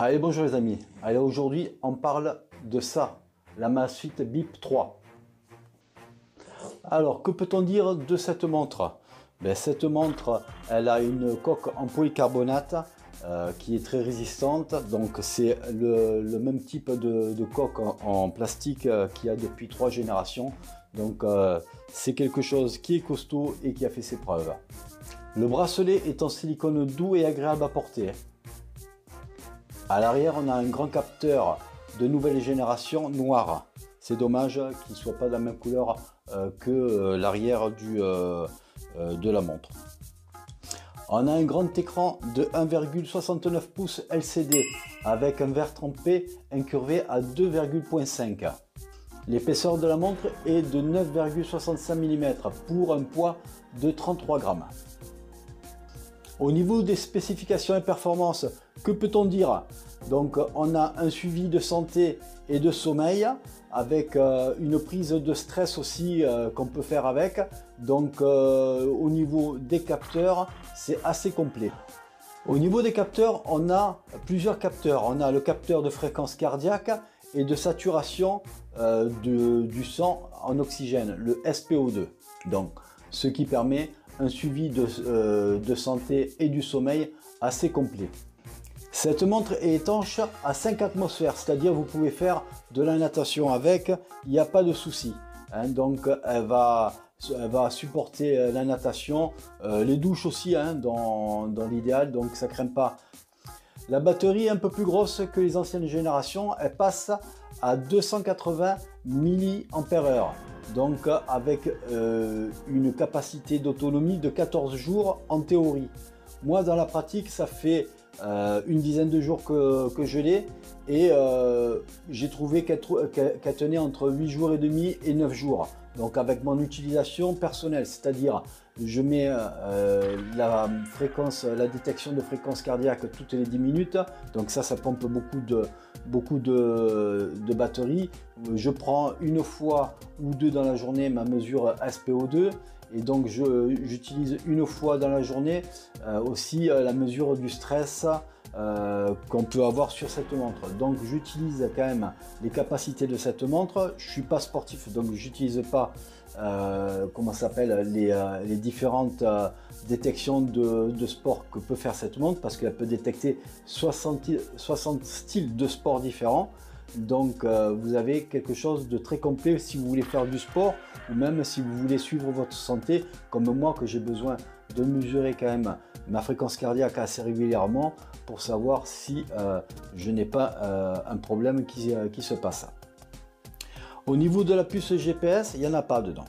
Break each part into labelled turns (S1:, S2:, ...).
S1: Allez, bonjour les amis. Allez, aujourd'hui, on parle de ça, la Amazfit Bip 3. Alors, que peut-on dire de cette montre? Cette montre, elle a une coque en polycarbonate qui est très résistante. Donc, c'est le même type de coque en plastique qu'il y a depuis 3 générations. Donc, c'est quelque chose qui est costaud et qui a fait ses preuves. Le bracelet est en silicone doux et agréable à porter. À l'arrière, on a un grand capteur de nouvelle génération noir. C'est dommage qu'il ne soit pas de la même couleur que l'arrière de la montre. On a un grand écran de 1,69 pouces LCD avec un verre trempé incurvé à 2,5. L'épaisseur de la montre est de 9,65 mm pour un poids de 33 grammes. Au niveau des spécifications et performances, que peut-on dire? Donc on a un suivi de santé et de sommeil avec une prise de stress aussi qu'on peut faire avec. Donc au niveau des capteurs, c'est assez complet. Au niveau des capteurs, on a plusieurs capteurs. On a le capteur de fréquence cardiaque et de saturation du sang en oxygène, le SpO2. Donc ce qui permet un suivi de santé et du sommeil assez complet. Cette montre est étanche à 5 atmosphères, c'est-à-dire vous pouvez faire de la natation avec, il n'y a pas de souci. Donc elle va supporter la natation, les douches aussi dans l'idéal, donc ça craint pas. La batterie est un peu plus grosse que les anciennes générations, elle passe à 280 mAh. Donc avec une capacité d'autonomie de 14 jours en théorie. Moi dans la pratique ça fait une dizaine de jours que je l'ai et j'ai trouvé qu'elle tenait entre 8 jours et demi et 9 jours. Donc avec mon utilisation personnelle, c'est-à-dire je mets la détection de fréquence cardiaque toutes les 10 minutes, donc ça pompe beaucoup de batterie. Je prends une fois ou deux dans la journée ma mesure SpO2 et donc j'utilise une fois dans la journée aussi la mesure du stress qu'on peut avoir sur cette montre. Donc j'utilise quand même les capacités de cette montre. Je suis pas sportif, donc j'utilise pas les différentes détections de sport que peut faire cette montre, parce qu'elle peut détecter 60 styles de sport différents. Donc vous avez quelque chose de très complet si vous voulez faire du sport ou même si vous voulez suivre votre santé comme moi, que j'ai besoin de mesurer quand même ma fréquence cardiaque assez régulièrement pour savoir si je n'ai pas un problème qui se passe. Au niveau de la puce GPS, il n'y en a pas dedans.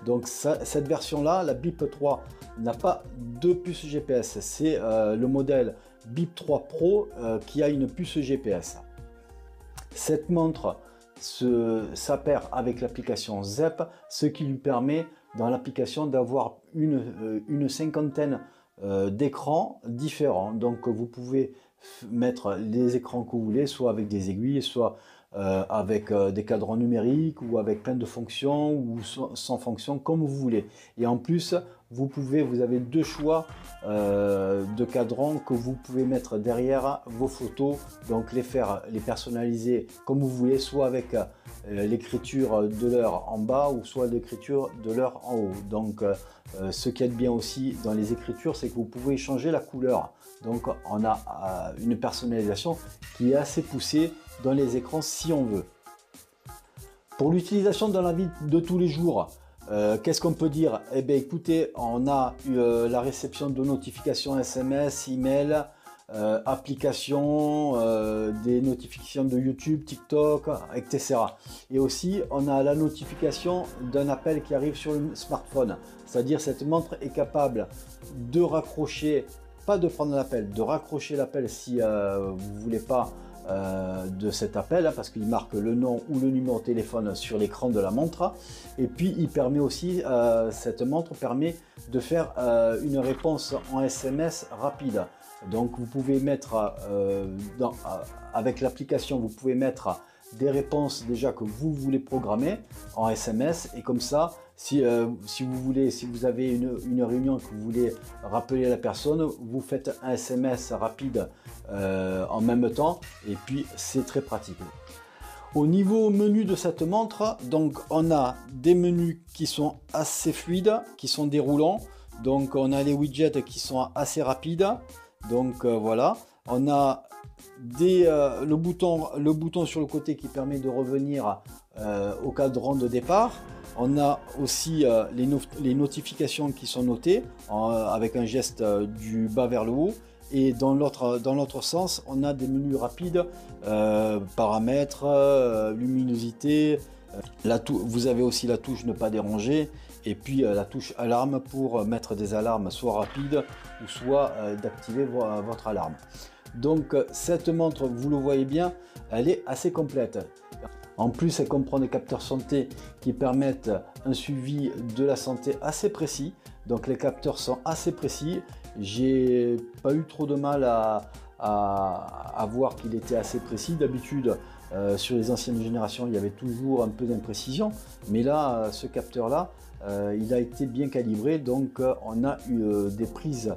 S1: Donc cette version là, la Bip 3, n'a pas de puce GPS. C'est le modèle Bip 3 Pro qui a une puce GPS. Cette montre s'appaire avec l'application ZEP, ce qui lui permet dans l'application d'avoir une cinquantaine d'écrans différents. Donc vous pouvez mettre les écrans que vous voulez, soit avec des aiguilles, soit avec des cadrans numériques ou avec plein de fonctions ou sans fonction, comme vous voulez. Et en plus vous avez deux choix de cadrans que vous pouvez mettre derrière vos photos, donc les personnaliser comme vous voulez, soit avec l'écriture de l'heure en bas ou soit l'écriture de l'heure en haut. Donc ce qui est bien aussi dans les écritures, c'est que vous pouvez changer la couleur. Donc on a une personnalisation qui est assez poussée dans les écrans si on veut. Pour l'utilisation dans la vie de tous les jours, qu'est-ce qu'on peut dire? Eh bien écoutez, on a la réception de notifications SMS, email, applications, des notifications de YouTube, TikTok, etc. Et aussi on a la notification d'un appel qui arrive sur le smartphone. C'est-à-dire cette montre est capable de raccrocher, pas de prendre l'appel, de raccrocher l'appel si vous ne voulez pas de cet appel, parce qu'il marque le nom ou le numéro de téléphone sur l'écran de la montre. Et puis il permet aussi, cette montre permet de faire une réponse en SMS rapide. Donc vous pouvez mettre avec l'application, vous pouvez mettre des réponses déjà que vous voulez programmer en SMS, et comme ça Si vous avez une réunion que vous voulez rappeler à la personne, vous faites un SMS rapide en même temps et puis c'est très pratique. Au niveau menu de cette montre, donc on a des menus qui sont assez fluides, qui sont déroulants. Donc on a les widgets qui sont assez rapides. Donc voilà, on a le bouton sur le côté qui permet de revenir au cadran de départ. On a aussi les notifications qui sont notées avec un geste du bas vers le haut. Et dans l'autre sens, on a des menus rapides, paramètres, luminosité. Vous avez aussi la touche ne pas déranger et puis la touche alarme pour mettre des alarmes soit rapides ou soit d'activer votre alarme. Donc cette montre, vous le voyez bien, elle est assez complète. En plus, elle comprend des capteurs santé qui permettent un suivi de la santé assez précis. Donc les capteurs sont assez précis. J'ai pas eu trop de mal à voir qu'il était assez précis. D'habitude, sur les anciennes générations, il y avait toujours un peu d'imprécision. Mais là, ce capteur-là, il a été bien calibré. Donc on a eu des prises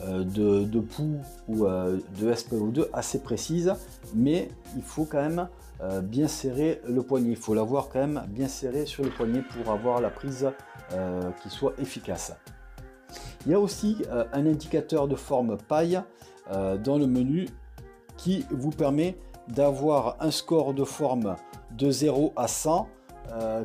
S1: de pouls ou de SPO2 assez précises. Mais il faut quand même bien serrer le poignet. Il faut l'avoir quand même bien serré sur le poignet pour avoir la prise qui soit efficace. Il y a aussi un indicateur de forme paille dans le menu qui vous permet d'avoir un score de forme de 0 à 100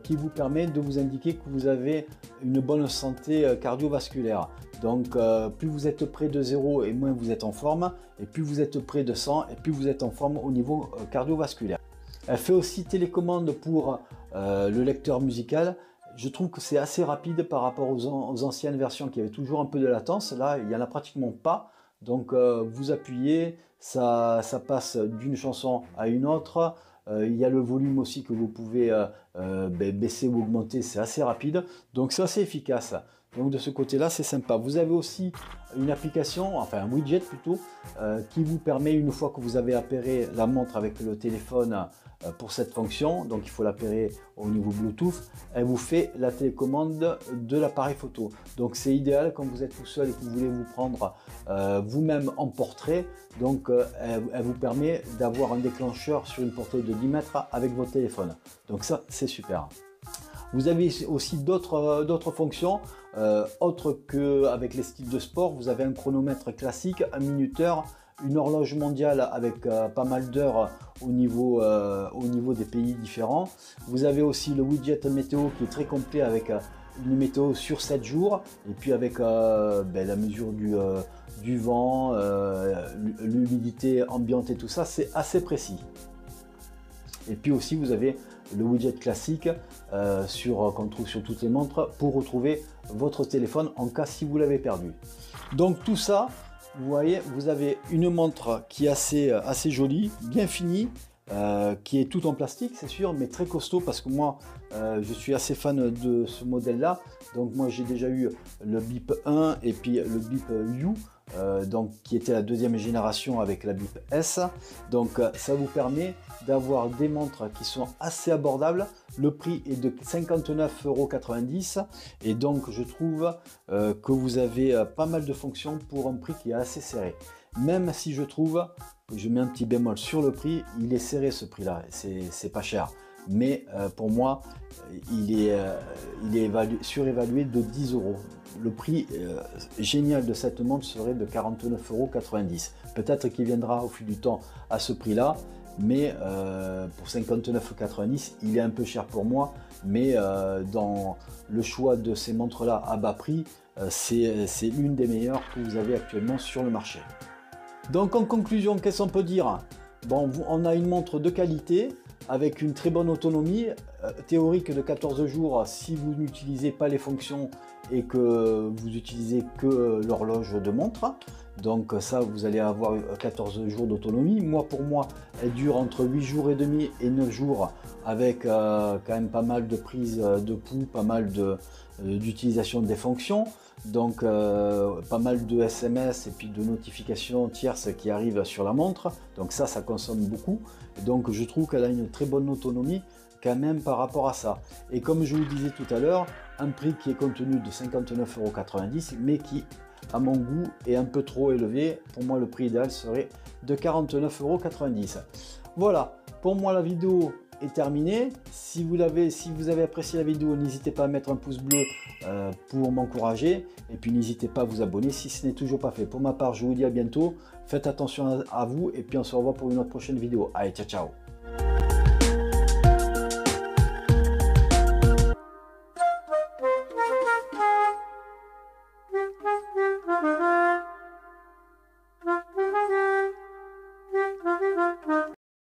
S1: qui vous permet de vous indiquer que vous avez une bonne santé cardiovasculaire. Donc plus vous êtes près de 0 et moins vous êtes en forme, et plus vous êtes près de 100 et plus vous êtes en forme au niveau cardiovasculaire. Elle fait aussi télécommande pour le lecteur musical. Je trouve que c'est assez rapide par rapport aux anciennes versions qui avaient toujours un peu de latence. Là, il n'y en a pratiquement pas. Donc, vous appuyez, ça passe d'une chanson à une autre. Il y a le volume aussi que vous pouvez baisser ou augmenter. C'est assez rapide. Donc, c'est assez efficace. Donc, de ce côté-là, c'est sympa. Vous avez aussi une application, enfin un widget plutôt, qui vous permet, une fois que vous avez appairé la montre avec le téléphone pour cette fonction, donc il faut l'appairer au niveau Bluetooth, elle vous fait la télécommande de l'appareil photo. Donc c'est idéal quand vous êtes tout seul et que vous voulez vous prendre vous-même en portrait. Donc elle vous permet d'avoir un déclencheur sur une portée de 10 mètres avec votre téléphone. Donc ça, c'est super. Vous avez aussi d'autres fonctions, autres qu'avec les styles de sport. Vous avez un chronomètre classique, un minuteur, une horloge mondiale avec pas mal d'heures au niveau des pays différents. Vous avez aussi le widget météo qui est très complet avec une météo sur 7 jours et puis avec la mesure du vent, l'humidité ambiante et tout ça, c'est assez précis. Et puis aussi vous avez le widget classique qu'on trouve sur toutes les montres pour retrouver votre téléphone en cas si vous l'avez perdu. Donc tout ça, vous voyez, vous avez une montre qui est assez jolie, bien finie, qui est tout en plastique, c'est sûr, mais très costaud parce que moi, je suis assez fan de ce modèle-là. Donc moi, j'ai déjà eu le BIP 1 et puis le BIP U, qui était la deuxième génération avec la BIP S. Donc ça vous permet d'avoir des montres qui sont assez abordables. Le prix est de 59,90 € et donc je trouve que vous avez pas mal de fonctions pour un prix qui est assez serré. Même si je trouve, je mets un petit bémol sur le prix, il est serré ce prix-là, c'est pas cher. Mais pour moi, il est surévalué de 10 €. Le prix génial de cette montre serait de 49,90 €. Peut-être qu'il viendra au fil du temps à ce prix-là, mais pour 59,90 €, il est un peu cher pour moi. Mais dans le choix de ces montres-là à bas prix, c'est l'une des meilleures que vous avez actuellement sur le marché. Donc en conclusion, qu'est-ce qu'on peut dire? Bon, on a une montre de qualité avec une très bonne autonomie théorique de 14 jours si vous n'utilisez pas les fonctions et que vous utilisez que l'horloge de montre. Donc ça, vous allez avoir 14 jours d'autonomie. Pour moi, elle dure entre 8 jours et demi et 9 jours avec quand même pas mal de prises de pouls, pas mal d'utilisation des fonctions. Donc pas mal de SMS et puis de notifications tierces qui arrivent sur la montre. Donc ça consomme beaucoup. Donc je trouve qu'elle a une très bonne autonomie quand même par rapport à ça. Et comme je vous disais tout à l'heure, un prix qui est contenu de 59,90 € mais qui à mon goût est un peu trop élevé. Pour moi le prix idéal serait de 49,90 €. Voilà, pour moi la vidéo est terminée. Si vous avez apprécié la vidéo, n'hésitez pas à mettre un pouce bleu pour m'encourager, et puis n'hésitez pas à vous abonner si ce n'est toujours pas fait. Pour ma part, je vous dis à bientôt, faites attention à vous, et puis on se revoit pour une autre prochaine vidéo. Allez, ciao ciao.